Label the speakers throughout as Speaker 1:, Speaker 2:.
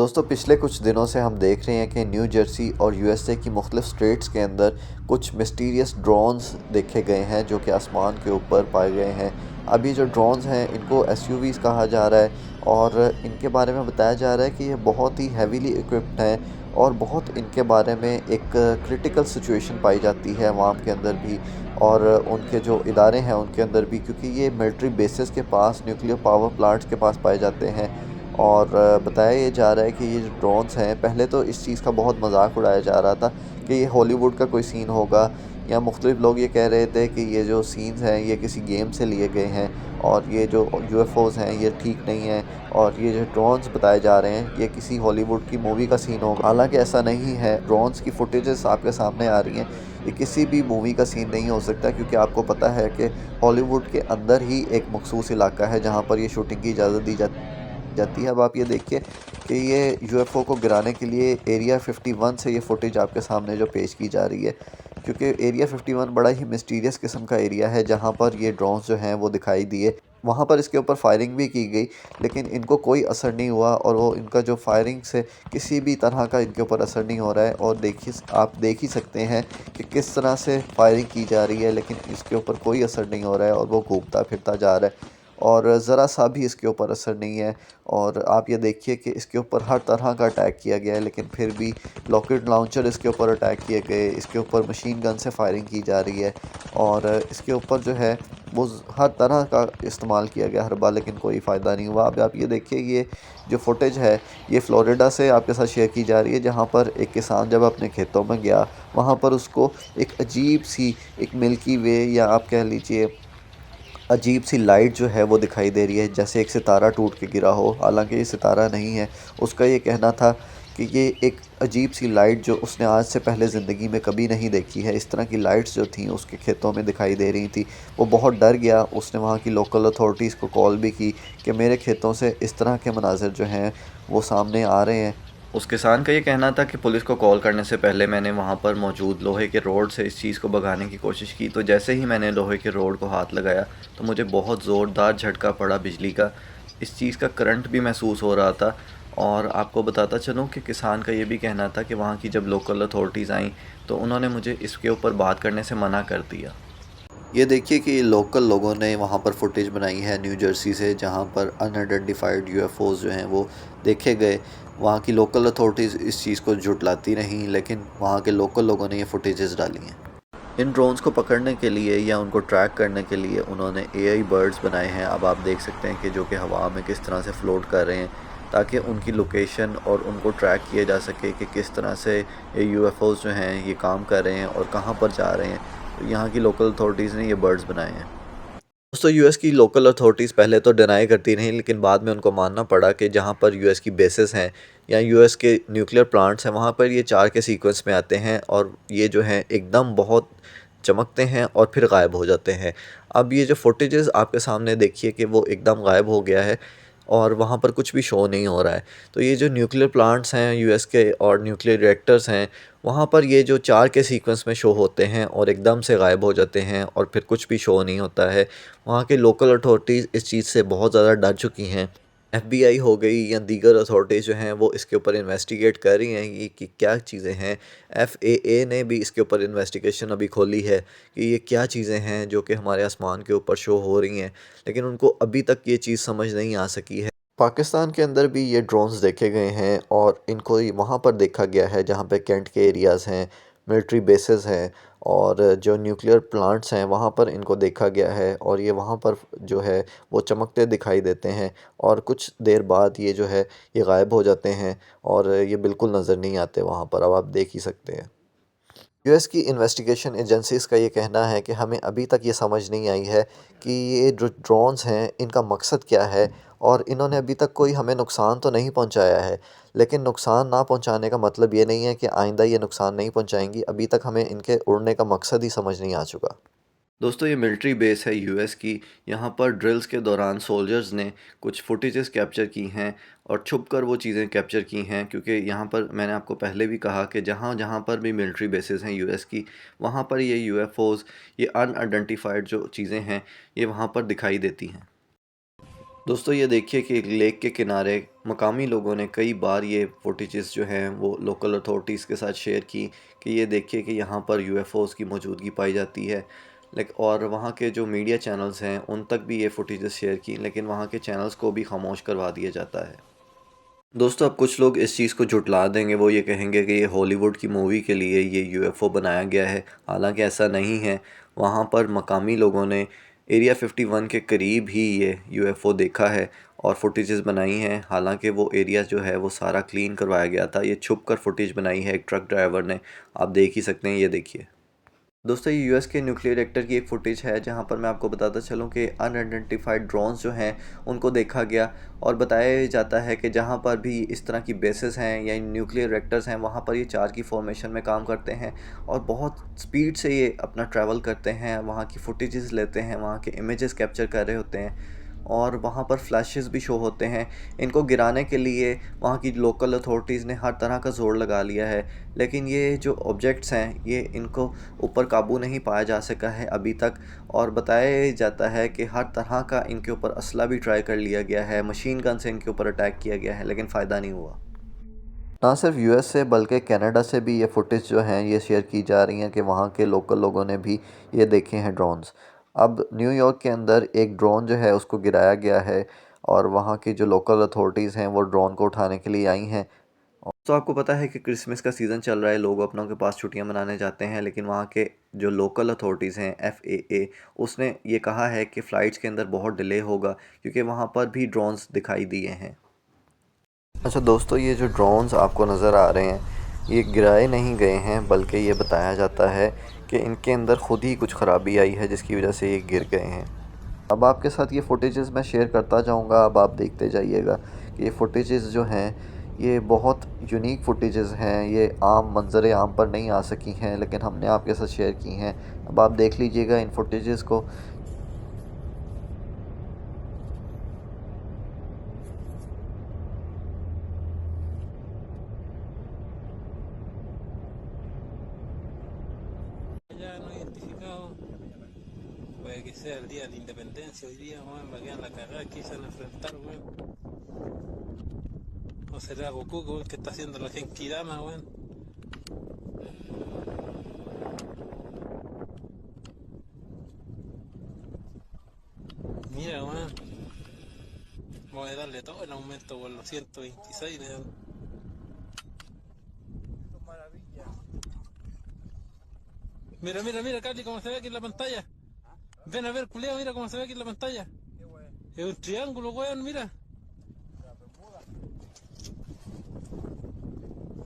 Speaker 1: दोस्तों पिछले कुछ दिनों से हम देख रहे हैं कि न्यू जर्सी और यूएसए की मुख्तलिफ स्टेट्स के अंदर कुछ मिस्टीरियस ड्रोन्स देखे गए हैं जो कि आसमान के ऊपर पाए गए हैं। अब ये जो ड्रोन्स हैं इनको एसयूवीज़ कहा जा रहा है और इनके बारे में बताया जा रहा है कि ये बहुत ही हैवीली इक्विप्ड हैं और बहुत इनके बारे में एक क्रिटिकल सिचुएशन पाई जाती है अवाम के अंदर भी और उनके जो इदारे हैं उनके अंदर भी, क्योंकि ये मिलिट्री बेसिस के पास, न्यूक्लियर पावर प्लांट्स के पास पाए जाते हैं। और बताया ये जा रहा है कि ये जो ड्रोन्स हैं, पहले तो इस चीज़ का बहुत मजाक उड़ाया जा रहा था कि ये हॉलीवुड का कोई सीन होगा, या मुख्तलिफ लोग ये कह रहे थे कि ये जो सीन्स हैं ये किसी गेम से लिए गए हैं और ये जो यूएफओज़ हैं ये ठीक नहीं हैं और ये जो ड्रोन्स बताए जा रहे हैं ये किसी हॉलीवुड की मूवी का सीन होगा। हालांकि ऐसा नहीं है। ड्रोन्स की फुटेजेस आपके सामने आ रही हैं, ये किसी भी मूवी का सीन नहीं हो सकता, क्योंकि आपको पता है कि हॉलीवुड के अंदर ही एक मखसूस इलाका है जहाँ पर ये शूटिंग की इजाज़त दी जाती है। अब आप ये देखिए कि ये यूएफओ को गिराने के लिए एरिया 51 से ये फुटेज आपके सामने जो पेश की जा रही है, क्योंकि एरिया 51 बड़ा ही मिस्टीरियस किस्म का एरिया है जहाँ पर ये ड्रोन्स जो हैं वो दिखाई दिए। वहाँ पर इसके ऊपर फायरिंग भी की गई लेकिन इनको कोई असर नहीं हुआ और वो इनका जो फायरिंग से किसी भी तरह का इनके ऊपर असर नहीं हो रहा है। और देखिए, आप देख ही सकते हैं कि किस तरह से फायरिंग की जा रही है लेकिन इसके ऊपर कोई असर नहीं हो रहा है और वो घूमता फिरता जा रहा है और ज़रा सा भी इसके ऊपर असर नहीं है। और आप ये देखिए कि इसके ऊपर हर तरह का अटैक किया गया है लेकिन फिर भी रॉकेट लॉन्चर इसके ऊपर अटैक किए गए, इसके ऊपर मशीन गन से फायरिंग की जा रही है और इसके ऊपर जो है वो हर तरह का इस्तेमाल किया गया हर बार, लेकिन कोई फ़ायदा नहीं हुआ। अब आप ये देखिए, ये जो फुटेज है ये फ्लोरिडा से आपके साथ शेयर की जा रही है, जहाँ पर एक किसान जब अपने खेतों में गया वहाँ पर उसको एक अजीब सी, एक मिल्की वे या आप कह लीजिए अजीब सी लाइट जो है वो दिखाई दे रही है, जैसे एक सितारा टूट के गिरा हो। हालांकि ये सितारा नहीं है। उसका ये कहना था कि ये एक अजीब सी लाइट जो उसने आज से पहले ज़िंदगी में कभी नहीं देखी है। इस तरह की लाइट्स जो थी उसके खेतों में दिखाई दे रही थी। वो बहुत डर गया। उसने वहाँ की लोकल अथॉरिटीज़ को कॉल भी की कि मेरे खेतों से इस तरह के मनाज़र जो हैं वो सामने आ रहे हैं। उस किसान का ये कहना था कि पुलिस को कॉल करने से पहले मैंने वहाँ पर मौजूद लोहे के रोड से इस चीज़ को भगाने की कोशिश की, तो जैसे ही मैंने लोहे के रोड को हाथ लगाया तो मुझे बहुत ज़ोरदार झटका पड़ा बिजली का। इस चीज़ का करंट भी महसूस हो रहा था। और आपको बताता चलूँ कि किसान का ये भी कहना था कि वहाँ की जब लोकल अथॉरिटीज़ आईं तो उन्होंने मुझे इसके ऊपर बात करने से मना कर दिया। ये देखिए कि लोकल लोगों ने वहाँ पर फुटेज बनाई है न्यू जर्सी से, जहाँ पर अनआइडेंटिफाइड यूएफओज़ जो हैं वो देखे गए। वहाँ की लोकल अथॉरिटीज़ इस चीज़ को झुटलाती रहीं लेकिन वहाँ के लोकल लोगों ने ये फुटेजेस डाली हैं। इन ड्रोन्स को पकड़ने के लिए या उनको ट्रैक करने के लिए उन्होंने एआई बर्ड्स बनाए हैं। अब आप देख सकते हैं कि जो कि हवा में किस तरह से फ़्लोट कर रहे हैं, ताकि उनकी लोकेशन और उनको ट्रैक किया जा सके कि किस तरह से ये यूएफओज़ जो हैं ये काम कर रहे हैं और कहाँ पर जा रहे हैं। तो यहाँ की लोकल अथॉरिटीज़ ने ये बर्ड्स बनाए हैं। दोस्तों यूएस की लोकल अथॉरिटीज़ पहले तो डिनाई करती रहीं लेकिन बाद में उनको मानना पड़ा कि जहाँ पर यूएस की बेसेस हैं या यूएस के न्यूक्लियर प्लांट्स हैं वहाँ पर ये 4 के सीक्वेंस में आते हैं और ये जो हैं एकदम बहुत चमकते हैं और फिर गायब हो जाते हैं। अब ये जो फुटेजेस आपके सामने देखिए कि वो एकदम गायब हो गया है और वहाँ पर कुछ भी शो नहीं हो रहा है। तो ये जो न्यूक्लियर प्लांट्स हैं यूएस के और न्यूक्लियर रिएक्टर्स हैं, वहाँ पर ये जो 4 के सीक्वेंस में शो होते हैं और एकदम से गायब हो जाते हैं और फिर कुछ भी शो नहीं होता है। वहाँ के लोकल अथॉरिटीज़ इस चीज़ से बहुत ज़्यादा डर चुकी हैं। एफबीआई हो गई या दीगर अथॉरिटीज़ जो हैं वो इसके ऊपर इन्वेस्टिगेट कर रही हैं कि क्या चीज़ें हैं। एफएए ने भी इसके ऊपर इन्वेस्टिगेशन अभी खोली है कि ये क्या चीज़ें हैं जो कि हमारे आसमान के ऊपर शो हो रही हैं, लेकिन उनको अभी तक ये चीज़ समझ नहीं आ सकी है। पाकिस्तान के अंदर भी ये ड्रोन्स देखे गए हैं और इनको वहाँ पर देखा गया है जहाँ पे कैंट के एरियाज़ हैं, मिलिट्री बेसेस हैं और जो न्यूक्लियर प्लांट्स हैं वहाँ पर इनको देखा गया है और ये वहाँ पर जो है वो चमकते दिखाई देते हैं और कुछ देर बाद ये जो है ये गायब हो जाते हैं और ये बिल्कुल नज़र नहीं आते वहाँ पर। अब आप देख ही सकते हैं। यूएस की इन्वेस्टिगेशन एजेंसीज़ का ये कहना है कि हमें अभी तक ये समझ नहीं आई है कि ये जो ड्रोन्स हैं इनका मकसद क्या है और इन्होंने अभी तक कोई हमें नुकसान तो नहीं पहुंचाया है। लेकिन नुकसान ना पहुंचाने का मतलब ये नहीं है कि आइंदा ये नुकसान नहीं पहुंचाएंगी। अभी तक हमें इनके उड़ने का मकसद ही समझ नहीं आ चुका। दोस्तों ये मिलिट्री बेस है यूएस की। यहाँ पर ड्रिल्स के दौरान सोल्जर्स ने कुछ फुटेजेस कैप्चर की हैं और छुप कर वो चीज़ें कैप्चर की हैं, क्योंकि यहाँ पर मैंने आपको पहले भी कहा कि जहाँ जहाँ पर भी मिलिट्री बेसेस हैं यूएस की, वहाँ पर ये यूएफओज़, ये अनआइडेंटिफाइड जो चीज़ें हैं ये वहाँ पर दिखाई देती हैं। दोस्तों ये देखिए कि एक लेक के किनारे मकामी लोगों ने कई बार ये फुटेजेस जो हैं वो लोकल अथॉरिटीज़ के साथ शेयर की कि ये देखिए कि यहाँ पर यूएफओज़ की मौजूदगी पाई जाती है। और वहाँ के जो मीडिया चैनल्स हैं उन तक भी ये फुटेजेस शेयर की, लेकिन वहाँ के चैनल्स को भी खामोश करवा दिया जाता है। दोस्तों अब कुछ लोग इस चीज़ को झुटला देंगे, वो ये कहेंगे कि ये हॉलीवुड की मूवी के लिए ये यूएफओ बनाया गया है, हालांकि ऐसा नहीं है। वहाँ पर मकामी लोगों ने एरिया 51 के करीब ही ये यूएफओ देखा है और फुटेजेस बनाई हैं। हालांकि वो एरिया जो है वो सारा क्लीन करवाया गया था, ये छुप कर फुटेज बनाई है एक ट्रक ड्राइवर ने। आप देख ही सकते हैं, ये देखिए। दोस्तों ये यूएस के न्यूक्लियर रिएक्टर की एक फुटेज है जहां पर मैं आपको बताता चलूं कि अनआइडेंटिफाइड ड्रोन्स जो हैं उनको देखा गया और बताया जाता है कि जहां पर भी इस तरह की बेसेस हैं या न्यूक्लियर रिएक्टर्स हैं वहां पर ये चार की फॉर्मेशन में काम करते हैं और बहुत स्पीड से ये अपना ट्रैवल करते हैं, वहाँ की फुटेजेस लेते हैं, वहाँ के इमेजेस कैप्चर कर रहे होते हैं और वहाँ पर फ्लैशेस भी शो होते हैं। इनको गिराने के लिए वहाँ की लोकल अथॉरिटीज़ ने हर तरह का ज़ोर लगा लिया है, लेकिन ये जो ऑब्जेक्ट्स हैं ये इनको ऊपर काबू नहीं पाया जा सका है अभी तक। और बताया जाता है कि हर तरह का इनके ऊपर असला भी ट्राई कर लिया गया है, मशीन गन से इनके ऊपर अटैक किया गया है, लेकिन फ़ायदा नहीं हुआ। ना सिर्फ यूएस से बल्कि कनाडा से भी ये फुटेज जो हैं ये शेयर की जा रही हैं कि वहाँ के लोकल लोगों ने भी ये देखे हैं ड्रोन्स। अब न्यूयॉर्क के अंदर एक ड्रोन जो है उसको गिराया गया है और वहाँ की जो लोकल अथॉरिटीज़ हैं वो ड्रोन को उठाने के लिए आई हैं। तो आपको पता है कि क्रिसमस का सीज़न चल रहा है, लोग अपनों के पास छुट्टियां मनाने जाते हैं, लेकिन वहाँ के जो लोकल अथॉरिटीज़ हैं FAA, उसने ये कहा है कि फ़्लाइट्स के अंदर बहुत डिले होगा क्योंकि वहाँ पर भी ड्रोन्स दिखाई दिए हैं। अच्छा दोस्तों, ये जो ड्रोन्स आपको नज़र आ रहे हैं ये गिराए नहीं गए हैं, बल्कि ये बताया जाता है कि इनके अंदर ख़ुद ही कुछ ख़राबी आई है जिसकी वजह से ये गिर गए हैं। अब आपके साथ ये फुटेजेस मैं शेयर करता जाऊंगा, अब आप देखते जाइएगा कि ये फुटेजेस जो हैं ये बहुत यूनिक फुटेजेस हैं, ये आम मंजर आम पर नहीं आ सकी हैं, लेकिन हमने आपके साथ शेयर की हैं। अब आप देख लीजिएगा इन फुटेजेस को।
Speaker 2: Ya no identificado, puede que sea el día de la independencia hoy día, weón, va a quedar la cagada que se van a enfrentar, weón. O será Goku, weón, que está haciendo la Genki Dama, weón. Mira, weón, voy a darle todo el aumento por los 126, weón. Mira, mira, mira, Carly, cómo se ve aquí en la pantalla. Ven a ver, culeo, mira cómo se ve aquí en la pantalla. Es un triángulo, weón, mira.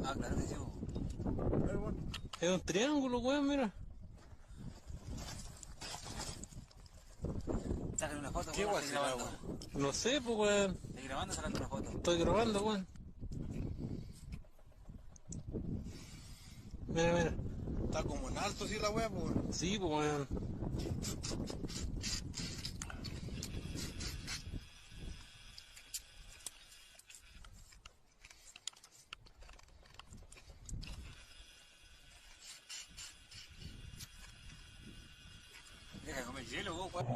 Speaker 3: Ah, claro que sí.
Speaker 2: Es un triángulo, weón, mira.
Speaker 3: Sácale una foto,
Speaker 2: ¿Qué
Speaker 3: weón,
Speaker 2: weón
Speaker 3: estoy
Speaker 2: será,
Speaker 3: grabando.
Speaker 2: weón? No sé, pues, weón.
Speaker 3: Estoy grabando, sacando una foto.
Speaker 2: Estoy grabando, weón. Mira, mira.
Speaker 4: Está como en alto, sí, la wea, pues.
Speaker 2: Sí, pues, weón.
Speaker 3: Deja de comer hielo, vos, weón.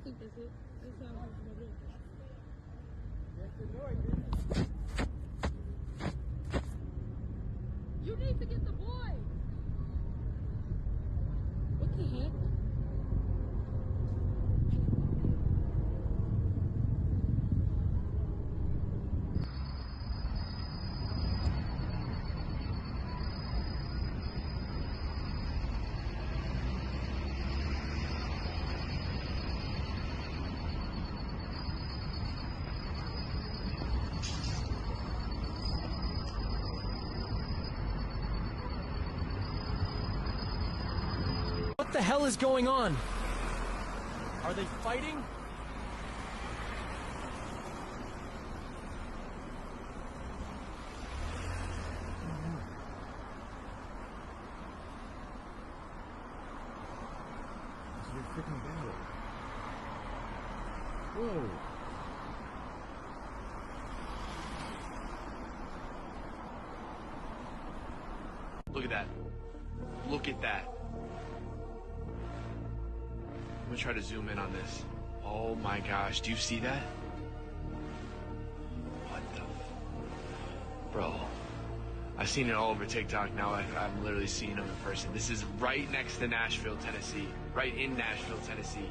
Speaker 5: don't think that's it. That sounds like my brother. You need to get the boy. What the heck?
Speaker 6: What the hell is going on? Are they fighting? Whoa.
Speaker 7: Look at that. Look at that. I'm gonna try to zoom in on this. Oh my gosh, do you see that? What the Bro. I've seen it all over TikTok now. I'm literally seeing them in person. This is right next to Nashville, Tennessee. Right in Nashville, Tennessee.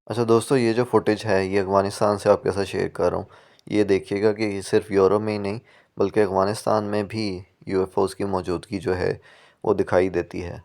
Speaker 1: अच्छा दोस्तों, ये जो footage है ये अफ़गानिस्तान से आपके साथ share कर रहा हूँ। ये देखिएगा कि सिर्फ यूरोप में ही नहीं बल्कि अफ़गानिस्तान में भी यूएफओज़ की मौजूदगी जो है वो दिखाई देती है।